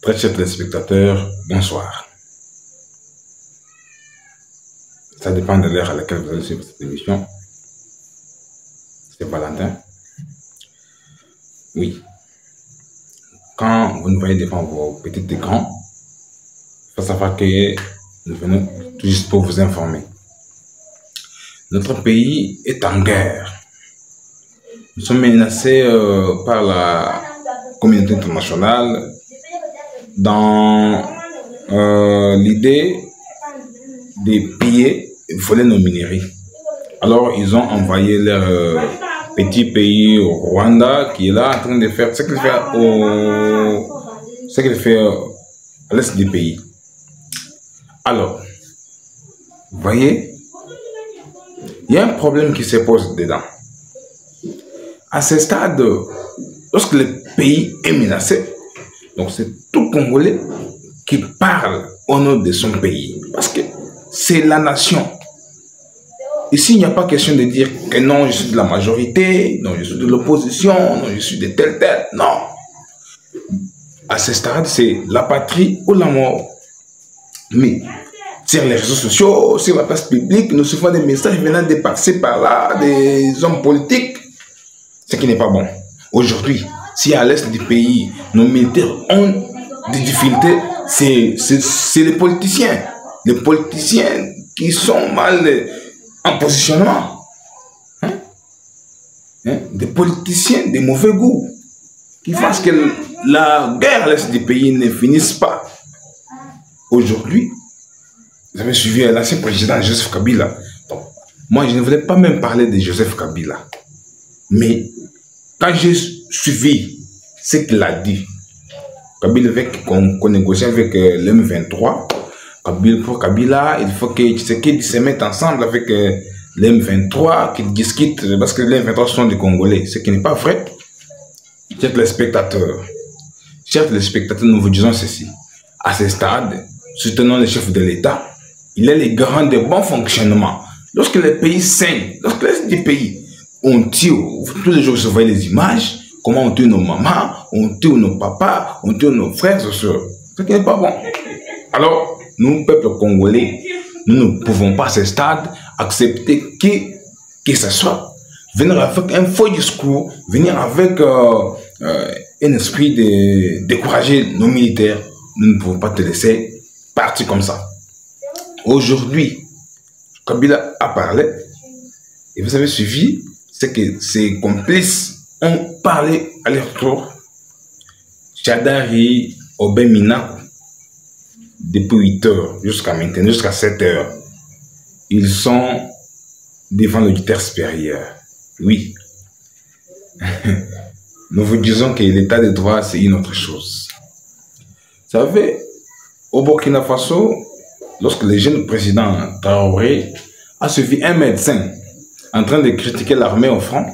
Très chers téléspectateurs, bonsoir. Ça dépend de l'heure à laquelle vous allez suivre cette émission. C'est Valentin. Oui. Quand vous nous voyez devant vos petits écrans, il faut savoir que nous venons tout juste pour vous informer. Notre pays est en guerre. Nous sommes menacés par la communauté internationale dans l'idée de piller et voler nos minerais. Alors, ils ont envoyé leur petit pays au Rwanda qui est là en train de faire ce qu'il fait, à l'est du pays. Alors, vous voyez, il y a un problème qui se pose dedans. À ce stade, lorsque le pays est menacé, donc c'est tout Congolais qui parle au nom de son pays. Parce que c'est la nation. Ici, il n'y a pas question de dire que non, je suis de la majorité, non, je suis de l'opposition, non, je suis de tel. Non. À ce stade, c'est la patrie ou la mort. Mais sur les réseaux sociaux, sur la place publique, nous recevons des messages venant de passer par là, des hommes politiques, ce qui n'est pas bon. Aujourd'hui, si à l'est du pays, nos militaires ont des difficultés, c'est les politiciens. Les politiciens qui sont mal en positionnement. Des politiciens de mauvais goût qui fassent que la guerre à l'est du pays ne finisse pas. Aujourd'hui, vous avez suivi l'ancien président Joseph Kabila. Donc, moi, je ne voulais pas même parler de Joseph Kabila. Mais quand j'ai suivi ce qu'il a dit, Kabila veut qu'on négocie avec l'M23. Pour Kabila, il faut qu'ils se mettent ensemble avec l'M23, qu'ils discutent, parce que les M23 sont des Congolais, ce qui n'est pas vrai. Chers téléspectateurs, nous vous disons ceci. À ce stade, soutenons le chef de l'État. Il est le garant de bon fonctionnement. Lorsque le pays saigne, lorsque les pays, on tue, tous les jours, vous voyez les images, comment on tue nos mamans, on tue nos papas, on tue nos frères et soeurs. Ce qui n'est pas bon. Alors, nous, peuple congolais, nous ne pouvons pas à ce stade accepter que ce soit. Venir avec un faux discours, venir avec un esprit de décourager nos militaires. Nous ne pouvons pas te laisser partir comme ça. Aujourd'hui, Kabila a parlé et vous avez suivi ce que ses complices ont parlé à leur tour. Chadari, Obemina, depuis 8 heures jusqu'à maintenant, jusqu'à 7 heures, ils sont devant l'auditeur supérieur. Oui. Nous vous disons que l'état de droit, c'est une autre chose. Vous savez, au Burkina Faso, lorsque le jeune président Traoré a suivi un médecin en train de critiquer l'armée au front,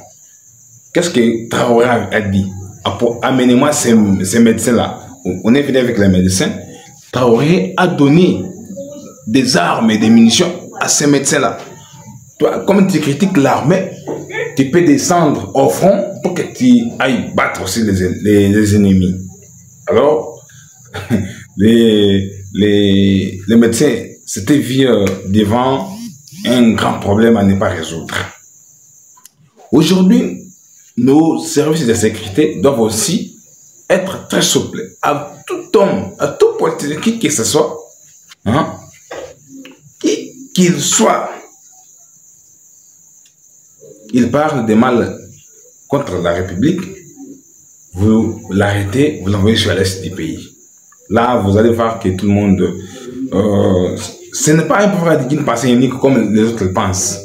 qu'est-ce que Traoré a dit? Amenez-moi ces médecins-là. On est venu avec les médecins. Traoré a donné des armes et des munitions à ces médecins-là. Toi, comme tu critiques l'armée, tu peux descendre au front pour que tu ailles battre aussi les ennemis. Alors, les médecins s'étaient vus devant un grand problème à ne pas résoudre. Aujourd'hui, nos services de sécurité doivent aussi être très souples à tout homme, à tout politique, qui que ce soit, qui qu'il soit. Il parle de mal contre la République, vous l'arrêtez, vous l'envoyez sur l'est du pays. Là, vous allez voir que tout le monde... ce n'est pas un paradigme passé unique comme les autres le pensent.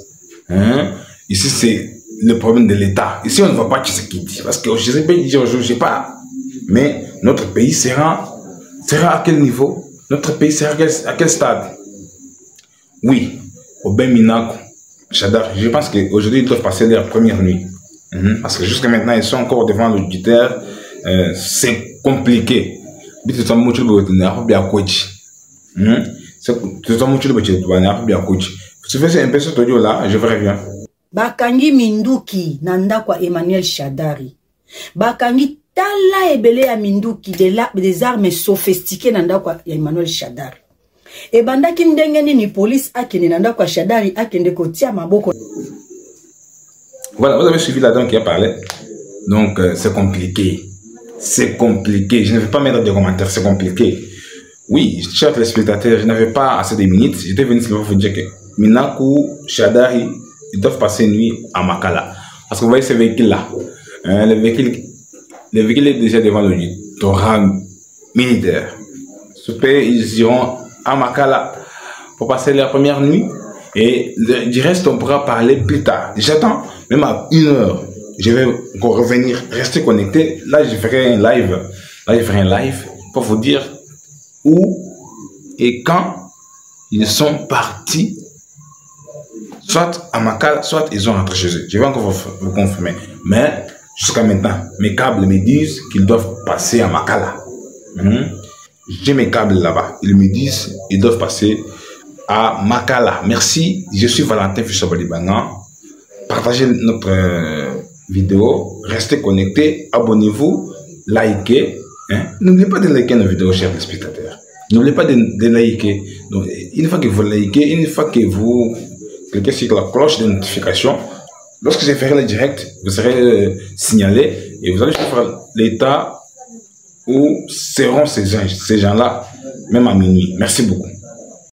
Ici, c'est le problème de l'État. Ici, on ne va pas Tshisekedi. Parce que je ne sais pas. Mais notre pays sera à quel niveau? Notre pays sera à quel stade? Oui, au Benminako, Chadar, je pense qu'aujourd'hui, ils doivent passer leur première nuit. Parce que jusqu'à maintenant, ils sont encore devant l'auditeur. C'est compliqué. Je fais un peu cet audio-là, je reviens. Bakangi Minduki, Nanda kwa Emmanuel Shadari. Bakangi Tala ebele ya minduki des armes sophistiquées nanda kwa ya Emmanuel Shadari. Et banda ki ndenge ni police akende nanda kwa Shadari akende kotia maboko. Voilà, vous avez suivi la dame qui a parlé. Donc, c'est compliqué. C'est compliqué. Je ne vais pas mettre des commentaires, c'est compliqué. Oui, chers téléspectateurs, je n'avais pas assez de minutes. J'étais venu pour vous dire que Minaku, Shadari, ils doivent passer une nuit à Makala. Parce que vous voyez ce véhicule-là. Le véhicule est déjà devant le littoral militaire. Ils iront à Makala pour passer leur première nuit. Et du reste, on pourra parler plus tard. J'attends, même à 1 heure. Je vais encore revenir, rester connecté. Là, je ferai un live. Là, je ferai un live pour vous dire où et quand ils sont partis. Soit à Makala, soit ils sont rentrés chez eux. Je vais encore vous confirmer. Mais jusqu'à maintenant, mes câbles me disent qu'ils doivent passer à Makala. J'ai mes câbles là-bas. Ils me disent qu'ils doivent passer à Makala. Merci. Je suis Valentin Fissobalibangan. Partagez notre vidéo. Restez connectés. Abonnez-vous. Likez. N'oubliez pas de liker nos vidéos, chers spectateurs. N'oubliez pas de liker. Donc, une fois que vous likez, une fois que vous cliquez sur la cloche de notification, lorsque je ferai le direct, vous serez signalé et vous allez faire l'état où seront ces gens-là, même à minuit. Merci beaucoup.